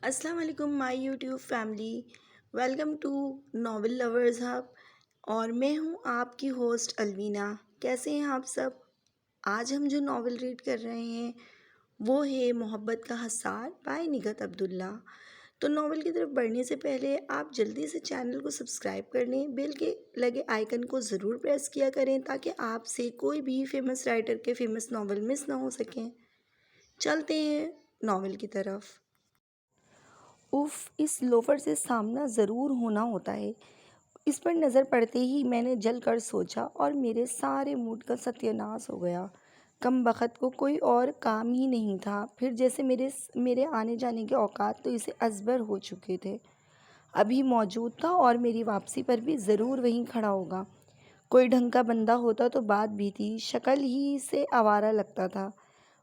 السلام علیکم my YouTube family, welcome to novel lovers hub, اور میں ہوں آپ کی ہوسٹ الوینا۔ کیسے ہیں آپ سب؟ آج ہم جو ناول ریڈ کر رہے ہیں وہ ہے محبت کا حصار بائی نگہت عبداللہ۔ تو ناول کی طرف بڑھنے سے پہلے آپ جلدی سے چینل کو سبسکرائب کر لیں، بیل کے لگے آئیکن کو ضرور پریس کیا کریں تاکہ آپ سے کوئی بھی فیمس رائٹر کے فیمس ناول مس نہ ہو سکیں۔ چلتے ہیں ناول کی طرف۔ اف، اس لوفر سے سامنا ضرور ہونا ہوتا ہے۔ اس پر نظر پڑتے ہی میں نے جل کر سوچا اور میرے سارے موڈ کا ستیہ ناش ہو گیا۔ کم بخت کو کوئی اور کام ہی نہیں تھا، پھر جیسے میرے آنے جانے کے اوقات تو اسے ازبر ہو چکے تھے۔ ابھی موجود تھا اور میری واپسی پر بھی ضرور وہیں کھڑا ہوگا۔ کوئی ڈھنگ کا بندہ ہوتا تو بات بھی تھی، شکل ہی سے آوارہ لگتا تھا۔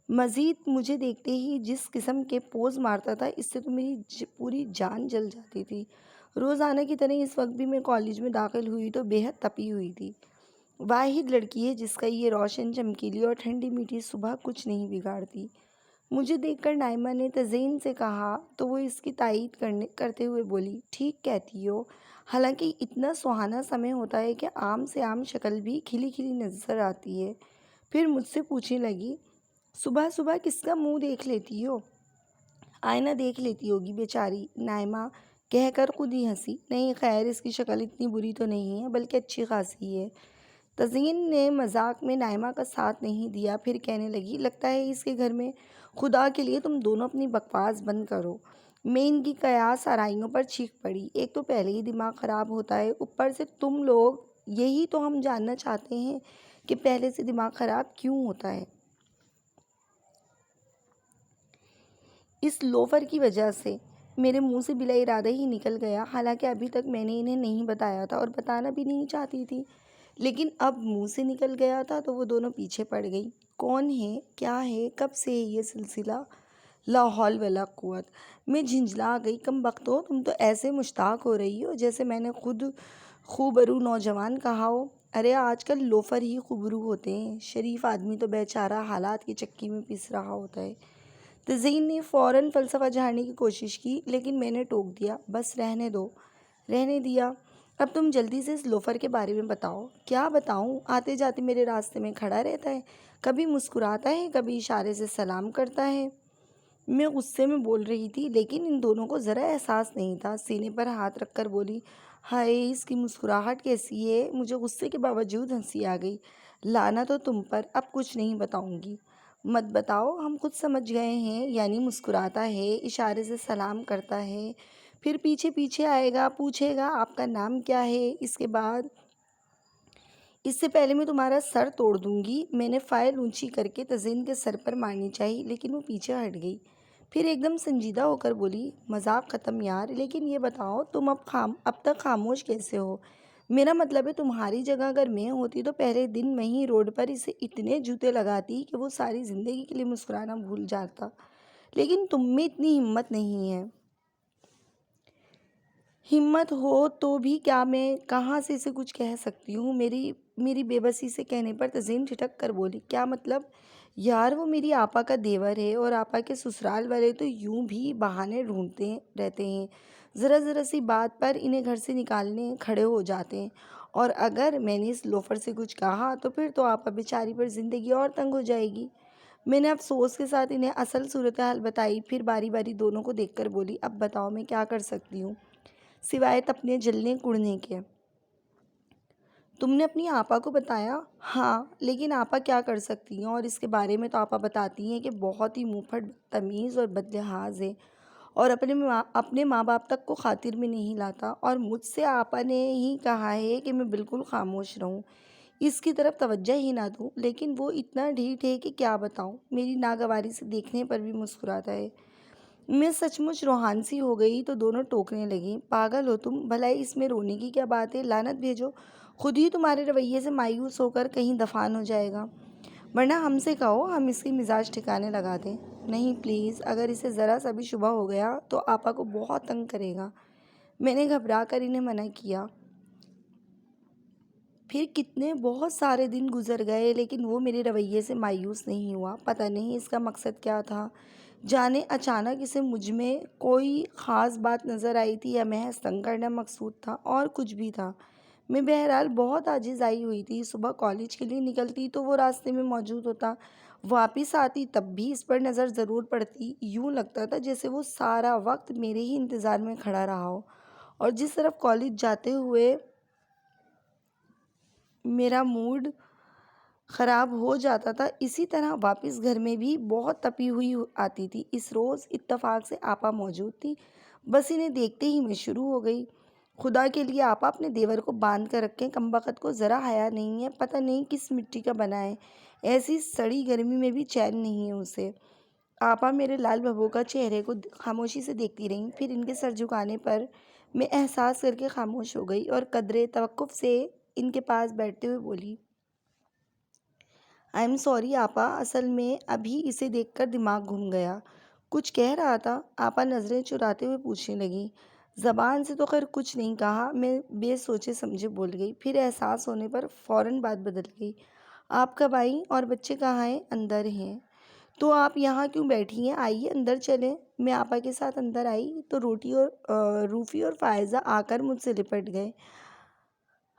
مزید مجھے دیکھتے ہی جس قسم کے پوز مارتا تھا، اس سے تو میری پوری جان جل جاتی تھی۔ روزانہ کی طرح اس وقت بھی میں کالج میں داخل ہوئی تو بے حد تپی ہوئی تھی۔ واحد لڑکی ہے جس کا یہ روشن چمکیلی اور ٹھنڈی میٹھی صبح کچھ نہیں بگاڑتی۔ مجھے دیکھ کر نائمہ نے تزئین سے کہا تو وہ اس کی تائید کرتے ہوئے بولی، ٹھیک کہتی ہو، حالانکہ اتنا سہانا سمے ہوتا ہے کہ عام سے عام شکل بھی کھلی کھلی نظر آتی ہے۔ پھر مجھ سے پوچھنے لگی، صبح صبح کس کا منہ دیکھ لیتی ہو؟ آئینہ دیکھ لیتی ہوگی بیچاری، نائمہ کہہ کر خود ہی ہنسی۔ نہیں خیر، اس کی شکل اتنی بری تو نہیں ہے، بلکہ اچھی خاصی ہے۔ تزئین نے مذاق میں نائمہ کا ساتھ نہیں دیا، پھر کہنے لگی، لگتا ہے اس کے گھر میں۔ خدا کے لیے تم دونوں اپنی بکواس بند کرو۔ میں ان کی قیاس آرائیوں پر چیخ پڑی۔ ایک تو پہلے ہی دماغ خراب ہوتا ہے، اوپر سے تم لوگ، یہی تو ہم جاننا چاہتے ہیں کہ پہلے سے دماغ خراب کیوں ہوتا ہے؟ اس لوفر کی وجہ سے۔ میرے منہ سے بلا ارادہ ہی نکل گیا، حالانکہ ابھی تک میں نے انہیں نہیں بتایا تھا اور بتانا بھی نہیں چاہتی تھی، لیکن اب منہ سے نکل گیا تھا تو وہ دونوں پیچھے پڑ گئی۔ کون ہے؟ کیا ہے؟ کب سے ہے یہ سلسلہ؟ لا حول ولا قوت! میں جھنجھلا گئی۔ کم بخت ہو، تم تو ایسے مشتاق ہو رہی ہو جیسے میں نے خود خوبرو نوجوان کہا ہو۔ ارے آج کل لوفر ہی خوبرو ہوتے ہیں، شریف آدمی تو بیچارہ حالات کی چکی میں پس رہا ہوتا ہے۔ تزئین نے فوراً فلسفہ جھاڑنے کی کوشش کی، لیکن میں نے ٹوک دیا، بس رہنے دو۔ رہنے دیا۔ اب تم جلدی سے اس لوفر کے بارے میں بتاؤ۔ کیا بتاؤں؟ آتے جاتے میرے راستے میں کھڑا رہتا ہے، کبھی مسکراتا ہے، کبھی اشارے سے سلام کرتا ہے۔ میں غصے میں بول رہی تھی، لیکن ان دونوں کو ذرا احساس نہیں تھا۔ سینے پر ہاتھ رکھ کر بولی، ہائے اس کی مسکراہٹ کیسی ہے! مجھے غصے کے باوجود ہنسی آ گئی۔ لعنت ہو تم پر، اب کچھ نہیں بتاؤں گی۔ مت بتاؤ، ہم خود سمجھ گئے ہیں، یعنی مسکراتا ہے، اشارے سے سلام کرتا ہے، پھر پیچھے پیچھے آئے گا، پوچھے گا آپ کا نام کیا ہے، اس کے بعد۔ اس سے پہلے میں تمہارا سر توڑ دوں گی۔ میں نے فائل اونچی کر کے تزئین کے سر پر مارنی چاہی، لیکن وہ پیچھے ہٹ گئی۔ پھر ایک دم سنجیدہ ہو کر بولی، مذاق ختم یار، لیکن یہ بتاؤ تم اب تک خاموش کیسے ہو؟ میرا مطلب ہے تمہاری جگہ اگر میں ہوتی تو پہلے دن میں ہی روڈ پر اسے اتنے جوتے لگاتی کہ وہ ساری زندگی کے لیے مسکرانا بھول جاتا، لیکن تم میں اتنی ہمت نہیں ہے۔ ہمت ہو تو بھی کیا میں کہاں سے اسے کچھ کہہ سکتی ہوں؟ میری بے بسی سے کہنے پر تزئین ٹھٹک کر بولی، کیا مطلب؟ یار وہ میری آپا کا دیور ہے، اور آپا کے سسرال والے تو یوں بھی بہانے ڈھونڈتے رہتے ہیں، ذرا ذرا سی بات پر انہیں گھر سے نکالنے کھڑے ہو جاتے ہیں، اور اگر میں نے اس لوفر سے کچھ کہا تو پھر تو آپا بیچاری پر زندگی اور تنگ ہو جائے گی۔ میں نے افسوس کے ساتھ انہیں اصل صورتحال بتائی، پھر باری باری دونوں کو دیکھ کر بولی، اب بتاؤ میں کیا کر سکتی ہوں سوائے تپنے جلنے کڑنے کے؟ تم نے اپنی آپا کو بتایا؟ ہاں، لیکن آپا کیا کر سکتی ہیں، اور اس کے بارے میں تو آپا بتاتی ہیں کہ بہت ہی منہ پھٹ بدتمیز اور بدلحاظ ہے، اور اپنے ماں باپ تک کو خاطر میں نہیں لاتا، اور مجھ سے آپا نے ہی کہا ہے کہ میں بالکل خاموش رہوں، اس کی طرف توجہ ہی نہ دوں، لیکن وہ اتنا ڈھیٹ ہے کہ کیا بتاؤں، میری ناگواری سے دیکھنے پر بھی مسکراتا ہے۔ میں سچ مچ روحان سی ہو گئی تو دونوں ٹوکنے لگیں، پاگل ہو تم، بھلا اس میں رونے کی کیا بات ہے؟ لعنت بھیجو، خود ہی تمہارے رویے سے مایوس ہو کر کہیں دفان ہو جائے گا، ورنہ ہم سے کہو، ہم اس کی مزاج ٹھکانے لگا دیں۔ نہیں پلیز، اگر اسے ذرا سا بھی شبہ ہو گیا تو آپا کو بہت تنگ کرے گا۔ میں نے گھبرا کر انہیں منع کیا۔ پھر کتنے بہت سارے دن گزر گئے، لیکن وہ میرے رویے سے مایوس نہیں ہوا۔ پتہ نہیں اس کا مقصد کیا تھا۔ جانے اچانک اسے مجھ میں کوئی خاص بات نظر آئی تھی یا محض تنگ کرنا مقصود تھا، اور کچھ بھی تھا۔ میں بہرحال بہت عاجز آئی ہوئی تھی۔ صبح کالج کے لیے نکلتی تو وہ راستے میں موجود ہوتا، واپس آتی تب بھی اس پر نظر ضرور پڑتی۔ یوں لگتا تھا جیسے وہ سارا وقت میرے ہی انتظار میں کھڑا رہا ہو، اور جس طرف کالج جاتے ہوئے میرا موڈ خراب ہو جاتا تھا، اسی طرح واپس گھر میں بھی بہت تپی ہوئی آتی تھی۔ اس روز اتفاق سے آپا موجود تھی، بس انہیں دیکھتے ہی میں شروع ہو گئی۔ خدا کے لیے آپا اپنے دیور کو باندھ کر رکھیں، کمبخت کو ذرا حیا نہیں ہے، پتہ نہیں کس مٹی کا بنا ہے، ایسی سڑی گرمی میں بھی چین نہیں ہے اسے۔ آپا میرے لال ببو کا چہرے کو خاموشی سے دیکھتی رہیں، پھر ان کے سر جھکانے پر میں احساس کر کے خاموش ہو گئی اور قدرے توقف سے ان کے پاس بیٹھتے ہوئے بولی، آئی ایم سوری آپا، اصل میں ابھی اسے دیکھ کر دماغ گھوم گیا۔ کچھ کہہ رہا تھا؟ آپا نظریں چراتے ہوئے پوچھنے لگیں۔ زبان سے تو خیر کچھ نہیں کہا، میں بے سوچے سمجھے بول گئی، پھر احساس ہونے پر فوراً بات بدل گئی۔ آپ کب آئیں اور بچے کہاں ہیں؟ اندر ہیں۔ تو آپ یہاں کیوں بیٹھی ہیں؟ آئیے اندر چلیں۔ میں آپا کے ساتھ اندر آئی تو روفی اور فائزہ آ کر مجھ سے لپٹ گئے۔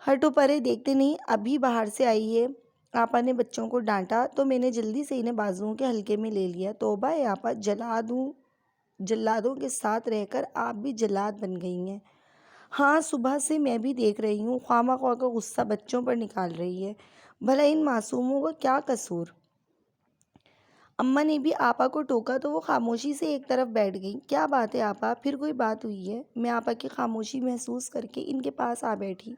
ہٹو پرے، دیکھتے نہیں ابھی باہر سے آئی ہے۔ آپا نے بچوں کو ڈانٹا تو میں نے جلدی سے انہیں بازوؤں کے حلقے میں لے لیا۔ توبہ ہے آپا، جلادوں کے ساتھ رہ کر آپ بھی جلاد بن گئی ہیں۔ ہاں، صبح سے میں بھی دیکھ رہی ہوں، خواہ مخواہ کا غصہ بچوں پر نکال رہی ہے۔ بھلا ان معصوموں کا کیا قصور؟ اماں نے بھی آپا کو ٹوکا تو وہ خاموشی سے ایک طرف بیٹھ گئی۔ کیا بات ہے آپا، پھر کوئی بات ہوئی ہے؟ میں آپا کی خاموشی محسوس کر کے ان کے پاس آ بیٹھی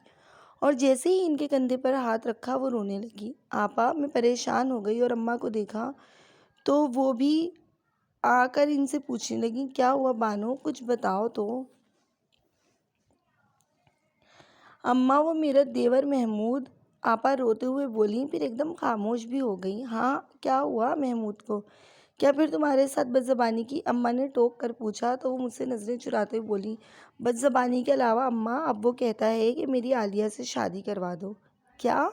اور جیسے ہی ان کے کندھے پر ہاتھ رکھا وہ رونے لگی۔ آپا، میں پریشان ہو گئی اور اماں کو دیکھا تو وہ بھی آ کر ان سے پوچھنے لگیں، کیا ہوا بانو، کچھ بتاؤ تو۔ اماں، وہ میرا دیور محمود، آپا روتے ہوئے بولیں، پھر ایک دم خاموش بھی ہو گئیں۔ ہاں، کیا ہوا محمود کو؟ کیا پھر تمہارے ساتھ بدزبانی کی؟ اماں نے ٹوک کر پوچھا تو وہ مجھ سے نظریں چراتے ہوئے بولیں، بدزبانی کے علاوہ اماں، اب وہ کہتا ہے کہ میری عالیہ سے شادی کروا دو۔ کیا؟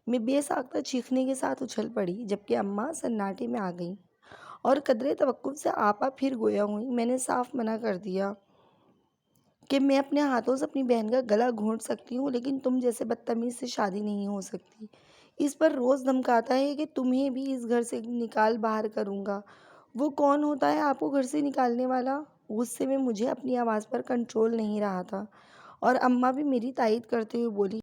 میں بے ساختہ چیخنے کے ساتھ اچھل پڑی، جبکہ اماں سناٹے میں آ گئیں اور قدرے توقف سے آپا پھر گویا ہوئیں۔ میں نے صاف منع کر دیا کہ میں اپنے ہاتھوں سے اپنی بہن کا گلا گھونٹ سکتی ہوں، لیکن تم جیسے بدتمیز سے شادی نہیں ہو سکتی۔ اس پر روز دھمکاتا ہے کہ تمہیں بھی اس گھر سے نکال باہر کروں گا۔ وہ کون ہوتا ہے آپ کو گھر سے نکالنے والا؟ غصے میں مجھے اپنی آواز پر کنٹرول نہیں رہا تھا، اور اماں بھی میری تائید کرتے ہوئے بولی،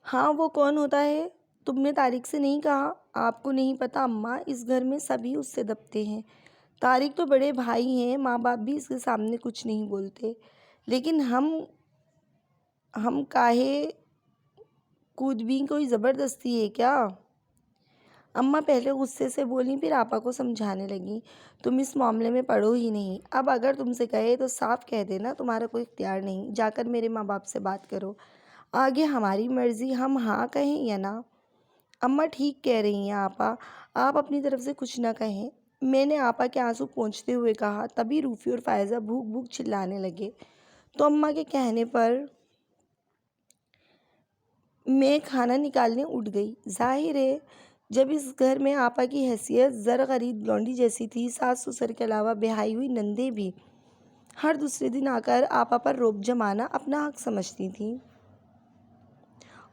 ہاں، وہ کون ہوتا ہے؟ تم نے طارق سے نہیں کہا؟ آپ کو نہیں پتہ اماں، اس گھر میں سبھی اس سے دبتے ہیں۔ طارق تو بڑے بھائی ہیں، ماں باپ بھی اس کے سامنے کچھ نہیں بولتے، لیکن ہم کاہے کودبیں کوئی زبردستی ہے کیا؟ اماں پہلے غصے سے بولیں، پھر آپا کو سمجھانے لگیں، تم اس معاملے میں پڑو ہی نہیں۔ اب اگر تم سے کہے تو صاف کہہ دینا، تمہارا کوئی اختیار نہیں، جا کر میرے ماں باپ سے بات کرو، آگے ہماری مرضی، ہم ہاں کہیں یا نہ۔ اماں ٹھیک کہہ رہی ہیں آپا، آپ اپنی طرف سے کچھ نہ کہیں، میں نے آپا کے آنسو پونچھتے ہوئے کہا۔ تبھی روفی اور فائزہ بھوک بھوک چلانے لگے تو اماں کے کہنے پر میں کھانا نکالنے اٹھ گئی۔ ظاہر ہے جب اس گھر میں آپا کی حیثیت زر خرید لونڈی جیسی تھی، ساس سسر کے علاوہ بیاہی ہوئی نندیں بھی ہر دوسرے دن آ کر آپا پر روب جمانا اپنا حق سمجھتی تھیں،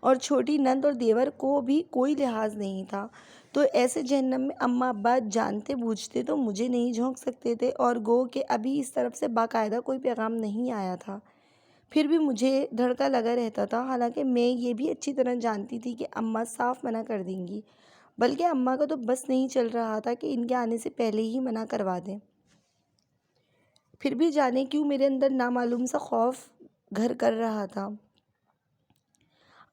اور چھوٹی نند اور دیور کو بھی کوئی لحاظ نہیں تھا، تو ایسے جہنم میں اماں ابا جانتے بوجھتے تو مجھے نہیں جھونک سکتے تھے، اور گو کہ ابھی اس طرف سے باقاعدہ کوئی پیغام نہیں آیا تھا، پھر بھی مجھے دھڑکا لگا رہتا تھا، حالانکہ میں یہ بھی اچھی طرح جانتی تھی کہ اماں صاف منع کر دیں گی، بلکہ اماں کا تو بس نہیں چل رہا تھا کہ ان کے آنے سے پہلے ہی منع کروا دیں۔ پھر بھی جانے کیوں میرے اندر نامعلوم سا خوف گھر کر رہا تھا۔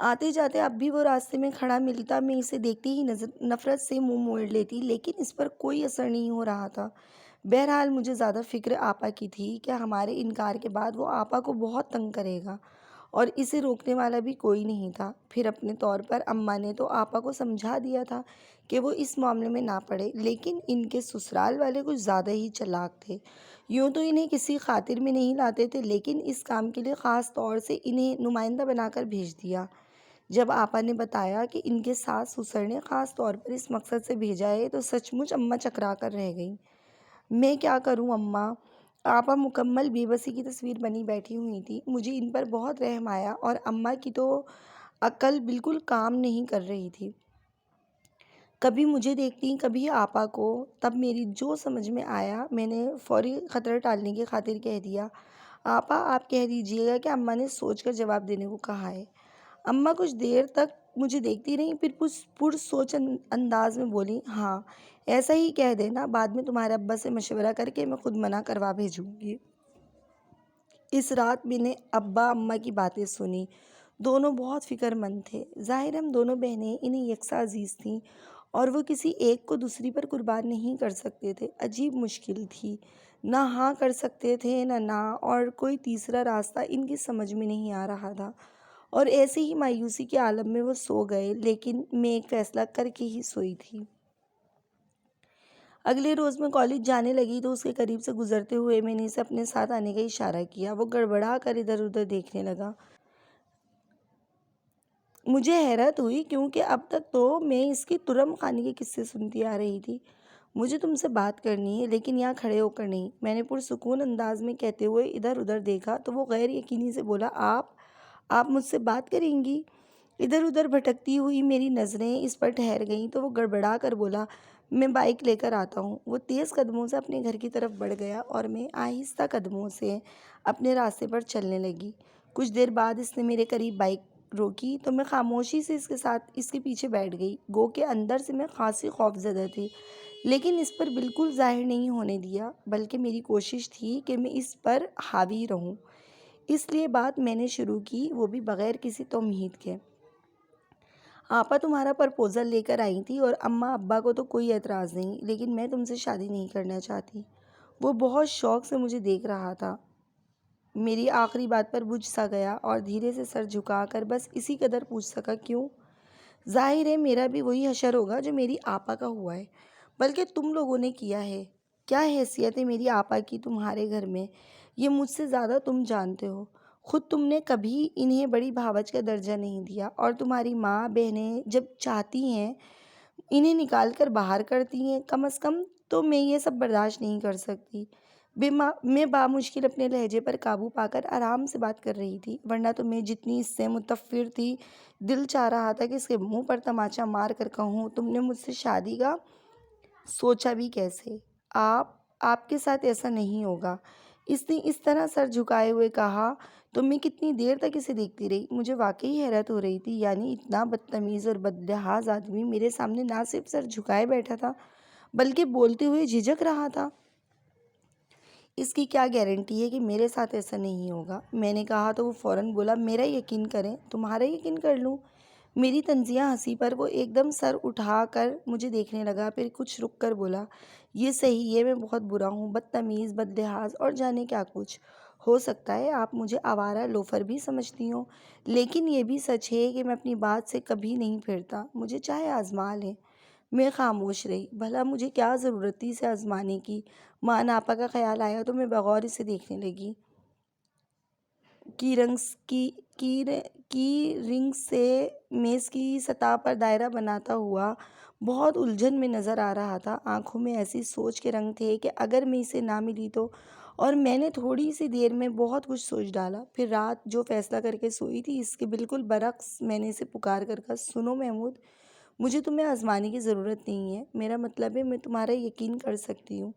آتے جاتے اب بھی وہ راستے میں کھڑا ملتا، میں اسے دیکھتے ہی نفرت سے منہ موڑ لیتی، لیکن اس پر کوئی اثر نہیں ہو رہا تھا۔ بہرحال مجھے زیادہ فکر آپا کی تھی کہ ہمارے انکار کے بعد وہ آپا کو بہت تنگ کرے گا، اور اسے روکنے والا بھی کوئی نہیں تھا۔ پھر اپنے طور پر اماں نے تو آپا کو سمجھا دیا تھا کہ وہ اس معاملے میں نہ پڑے، لیکن ان کے سسرال والے کچھ زیادہ ہی چالاک تھے۔ یوں تو انہیں کسی خاطر میں نہیں لاتے تھے، لیکن اس کام کے لیے خاص طور سے انہیں نمائندہ بنا کر بھیج دیا۔ جب آپا نے بتایا کہ ان کے ساس سسر نے خاص طور پر اس مقصد سے بھیجا ہے تو سچ مچ اماں چکرا کر رہ گئیں۔ میں کیا کروں اماں؟ آپا مکمل بے بسی کی تصویر بنی بیٹھی ہوئی تھی۔ مجھے ان پر بہت رحم آیا اور اماں کی تو عقل بالکل کام نہیں کر رہی تھی۔ کبھی مجھے دیکھتی کبھی آپا کو۔ تب میری جو سمجھ میں آیا میں نے فوری خطرہ ٹالنے کی خاطر کہہ دیا، آپا آپ کہہ دیجیے گا کہ اماں نے سوچ کر جواب دینے کو کہا ہے۔ اماں کچھ دیر تک مجھے دیکھتی رہیں، پھر پرسوچ انداز میں بولی، ہاں ایسا ہی کہہ دینا، بعد میں تمہارے ابا سے مشورہ کر کے میں خود منع کروا بھیجوں گی۔ اس رات میں نے ابا اماں کی باتیں سنی۔ دونوں بہت فکر مند تھے۔ ظاہر ہم دونوں بہنیں انہیں یکساں عزیز تھیں اور وہ کسی ایک کو دوسری پر قربان نہیں کر سکتے تھے۔ عجیب مشکل تھی، نہ ہاں کر سکتے تھے نہ اور کوئی تیسرا راستہ ان کی سمجھ میں نہیں آ رہا تھا، اور ایسے ہی مایوسی کے عالم میں وہ سو گئے، لیکن میں ایک فیصلہ کر کے ہی سوئی تھی۔ اگلے روز میں کالج جانے لگی تو اس کے قریب سے گزرتے ہوئے میں نے اسے اپنے ساتھ آنے کا اشارہ کیا۔ وہ گڑبڑا کر ادھر ادھر دیکھنے لگا۔ مجھے حیرت ہوئی کیونکہ اب تک تو میں اس کی ترم خانی کے قصے سنتی آ رہی تھی۔ مجھے تم سے بات کرنی ہے، لیکن یہاں کھڑے ہو کر نہیں، میں نے پرسکون انداز میں کہتے ہوئے ادھر ادھر دیکھا تو وہ غیر یقینی سے بولا، آپ مجھ سے بات کریں گی؟ ادھر ادھر بھٹکتی ہوئی میری نظریں اس پر ٹھہر گئیں تو وہ گڑبڑا کر بولا، میں بائک لے کر آتا ہوں۔ وہ تیز قدموں سے اپنے گھر کی طرف بڑھ گیا اور میں آہستہ قدموں سے اپنے راستے پر چلنے لگی۔ کچھ دیر بعد اس نے میرے قریب بائک روکی تو میں خاموشی سے اس کے پیچھے بیٹھ گئی، گو کہ اندر سے میں خاصی خوف زدہ تھی، لیکن اس پر بالکل ظاہر نہیں ہونے دیا، بلکہ میری کوشش تھی کہ میں اس پر حاوی رہوں۔ اس لیے بات میں نے شروع کی، وہ بھی بغیر کسی تومہید کے۔ آپا تمہارا پرپوزل لے کر آئی تھی اور اماں ابا کو تو کوئی اعتراض نہیں، لیکن میں تم سے شادی نہیں کرنا چاہتی۔ وہ بہت شوق سے مجھے دیکھ رہا تھا۔ میری آخری بات پر بجھ سا گیا اور دھیرے سے سر جھکا کر بس اسی قدر پوچھ سکا، کیوں؟ ظاہر ہے میرا بھی وہی حشر ہوگا جو میری آپا کا ہوا ہے، بلکہ تم لوگوں نے کیا ہے۔ کیا حیثیت ہے میری آپا کی تمہارے گھر میں، یہ مجھ سے زیادہ تم جانتے ہو۔ خود تم نے کبھی انہیں بڑی بھاوج کا درجہ نہیں دیا، اور تمہاری ماں بہنیں جب چاہتی ہیں انہیں نکال کر باہر کرتی ہیں۔ کم از کم تو میں یہ سب برداشت نہیں کر سکتی۔ میں بامشکل اپنے لہجے پر قابو پا کر آرام سے بات کر رہی تھی، ورنہ تو میں جتنی اس سے متفر تھی، دل چاہ رہا تھا کہ اس کے منہ پر تماچا مار کر کہوں، تم نے مجھ سے شادی کا سوچا بھی کیسے؟ آپ کے ساتھ ایسا نہیں ہوگا۔ اس نے اس طرح سر جھکائے ہوئے کہا تو میں کتنی دیر تک اسے دیکھتی رہی۔ مجھے واقعی حیرت ہو رہی تھی، یعنی اتنا بدتمیز اور بدلحاظ آدمی میرے سامنے نہ صرف سر جھکائے بیٹھا تھا بلکہ بولتے ہوئے جھجک رہا تھا۔ اس کی کیا گارنٹی ہے کہ میرے ساتھ ایسا نہیں ہوگا؟ میں نے کہا تو وہ فوراً بولا، میرا یقین کریں، تمہارا یقین کر لوں؟ میری طنزیہ ہنسی پر وہ ایک دم سر اٹھا کر مجھے دیکھنے لگا، پھر کچھ رک کر بولا، یہ صحیح ہے، میں بہت برا ہوں، بدتمیز، بدلحاظ اور جانے کیا کچھ۔ ہو سکتا ہے آپ مجھے آوارہ لوفر بھی سمجھتی ہوں، لیکن یہ بھی سچ ہے کہ میں اپنی بات سے کبھی نہیں پھرتا، مجھے چاہے آزما لیں۔ میں خاموش رہی۔ بھلا مجھے کیا ضرورت تھی اسے آزمانے کی؟ ماں ناپا کا خیال آیا تو میں بغور اسے دیکھنے لگی۔ کی رنگ سے میز کی سطح پر دائرہ بناتا ہوا بہت الجھن میں نظر آ رہا تھا۔ آنکھوں میں ایسی سوچ کے رنگ تھے کہ اگر میں اسے نہ ملی تو، اور میں نے تھوڑی سی دیر میں بہت کچھ سوچ ڈالا۔ پھر رات جو فیصلہ کر کے سوئی تھی اس کے بالکل برعکس میں نے اسے پکار کر کہا، سنو محمود، مجھے تمہیں آزمانے کی ضرورت نہیں ہے، میرا مطلب ہے میں تمہارا یقین کر سکتی ہوں۔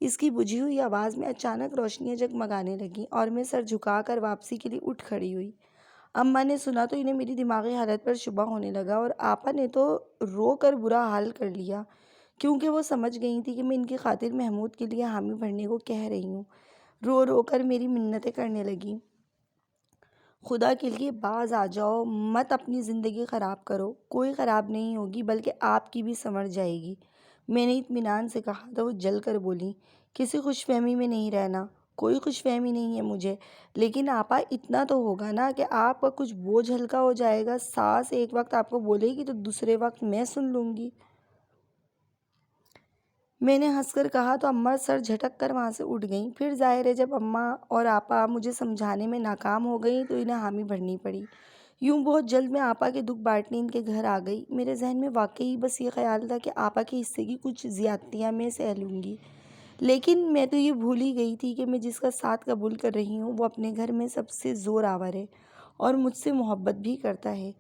اس کی بجھی ہوئی آواز میں اچانک روشنیاں جگمگانے لگیں اور میں سر جھکا کر واپسی کے لیے اٹھ کھڑی ہوئی۔ اماں نے سنا تو انہیں میری دماغی حالت پر شبہ ہونے لگا، اور آپا نے تو رو کر برا حال کر لیا، کیونکہ وہ سمجھ گئی تھی کہ میں ان کی خاطر محمود کے لیے حامی بھرنے کو کہہ رہی ہوں۔ رو رو کر میری منتیں کرنے لگی، خدا کے لیے باز آ جاؤ، مت اپنی زندگی خراب کرو۔ کوئی خراب نہیں ہوگی، بلکہ آپ کی بھی سنور جائے گی۔ میں نے اطمینان سے کہا تو وہ جل کر بولی، کسی خوش فہمی میں نہیں رہنا، کوئی خوش فہمی نہیں ہے مجھے، لیکن آپا اتنا تو ہوگا نا کہ آپ کا کچھ بوجھ ہلکا ہو جائے گا۔ ساس ایک وقت آپ کو بولے گی تو دوسرے وقت میں سن لوں گی۔ میں نے ہنس کر کہا تو اماں سر جھٹک کر وہاں سے اٹھ گئیں۔ پھر ظاہر ہے جب اماں اور آپا مجھے سمجھانے میں ناکام ہو گئیں تو انہیں حامی بھرنی پڑی، یوں بہت جلد میں آپا کے دکھ بانٹنے ان کے گھر آ گئی۔ میرے ذہن میں واقعی بس یہ خیال تھا کہ آپا کے حصے کی کچھ زیادتیاں میں سہ لوں گی، لیکن میں تو یہ بھول ہی گئی تھی کہ میں جس کا ساتھ قبول کر رہی ہوں وہ اپنے گھر میں سب سے زور آور ہے اور مجھ سے محبت بھی کرتا ہے۔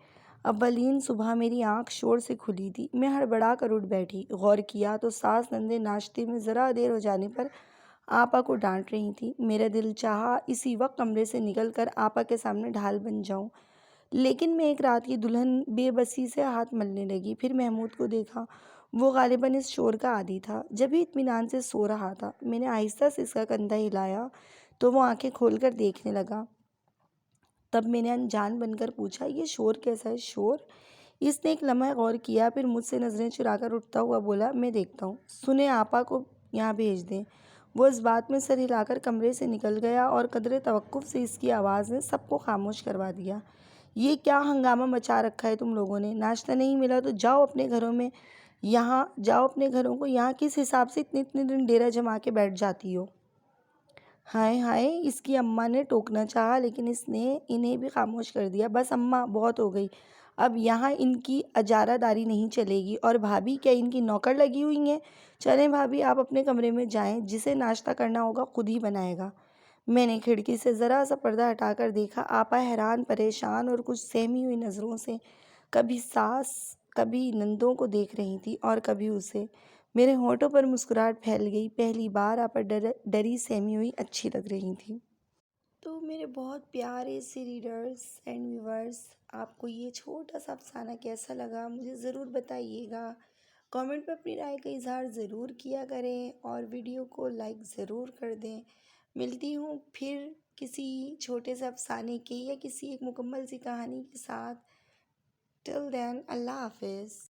اولین صبح میری آنکھ شور سے کھلی تھی۔ میں ہڑبڑا کر اٹھ بیٹھی، غور کیا تو ساس نندے ناشتے میں ذرا دیر ہو جانے پر آپا کو ڈانٹ رہی تھی۔ میرا دل چاہا اسی وقت کمرے سے نکل کر آپا کے سامنے ڈھال بن جاؤں، لیکن میں ایک رات کی دلہن بے بسی سے ہاتھ ملنے لگی۔ پھر محمود کو دیکھا، وہ غالباً اس شور کا عادی تھا، جب ہی اطمینان سے سو رہا تھا۔ میں نے آہستہ سے اس کا کندھا ہلایا تو وہ آنکھیں کھول کر دیکھنے لگا۔ تب میں نے انجان بن کر پوچھا، یہ شور کیسا ہے؟ شور؟ اس نے ایک لمحہ غور کیا، پھر مجھ سے نظریں چرا کر اٹھتا ہوا بولا، میں دیکھتا ہوں، سنیں آپا کو یہاں بھیج دیں۔ وہ اس بات میں سر ہلا کر کمرے سے نکل گیا اور قدرے توقف سے اس کی آواز نے سب کو خاموش کروا دیا۔ یہ کیا ہنگامہ مچا رکھا ہے تم لوگوں نے؟ ناشتہ نہیں ملا تو جاؤ اپنے گھروں میں، یہاں جاؤ اپنے گھروں کو، یہاں کس حساب سے اتنے دن ڈیرا جما کے بیٹھ جاتی ہو؟ ہائے ہائے، اس کی اماں نے ٹوکنا چاہا لیکن اس نے انہیں بھی خاموش کر دیا۔ بس اماں، بہت ہو گئی، اب یہاں ان کی اجارہ داری نہیں چلے گی۔ اور بھابھی کیا ان کی نوکر لگی ہوئی ہیں؟ چلیں بھابھی، آپ اپنے کمرے میں جائیں، جسے ناشتہ کرنا ہوگا خود ہی بنائے گا۔ میں نے کھڑکی سے ذرا سا پردہ ہٹا کر دیکھا۔ آپا حیران، پریشان اور کچھ سہمی ہوئی نظروں سے کبھی ساس کبھی نندوں کو دیکھ رہی تھی اور کبھی اسے۔ میرے ہونٹوں پر مسکراہٹ پھیل گئی۔ پہلی بار آپا ڈری سہمی ہوئی اچھی لگ رہی تھی۔ تو میرے بہت پیارے سے ریڈرز اینڈ ویورز، آپ کو یہ چھوٹا سا افسانہ کیسا لگا مجھے ضرور بتائیے گا۔ کامنٹ پہ اپنی رائے کا اظہار ضرور کیا کریں اور ویڈیو کو لائک ضرور کر دیں۔ ملتی ہوں پھر کسی چھوٹے سے افسانے کے یا کسی ایک مکمل سی کہانی کے ساتھ۔ ٹل دین، اللہ حافظ۔